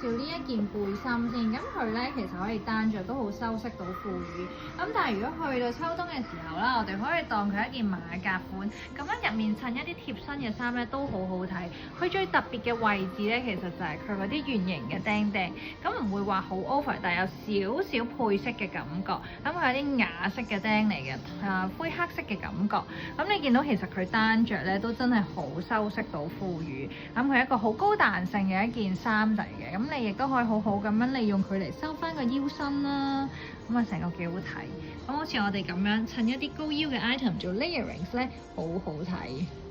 紹呢一件背心先。咁佢咧其實可以單着，都好修飾到褲語。咁但係如果去到秋冬嘅時候啦，我哋可以當佢一件馬甲款，咁樣入面襯一啲貼身嘅衫咧都好好睇。佢最特別嘅位置咧，其實就係佢嗰啲圓形嘅釘釘，咁唔會話好 over，但係有少少配飾嘅感覺。咁佢有啲啞色嘅釘嚟嘅，灰黑色嘅感覺。咁你見到其實佢單着咧都真係好修飾到褲語。咁佢係一個好高彈性嘅一件衫嚟嘅，咁你亦都可以好好咁樣利用佢嚟收翻個腰身啦。咁啊，成個幾好睇。咁好似我哋咁樣襯一啲高腰嘅 item 做 layerings 咧，好好睇。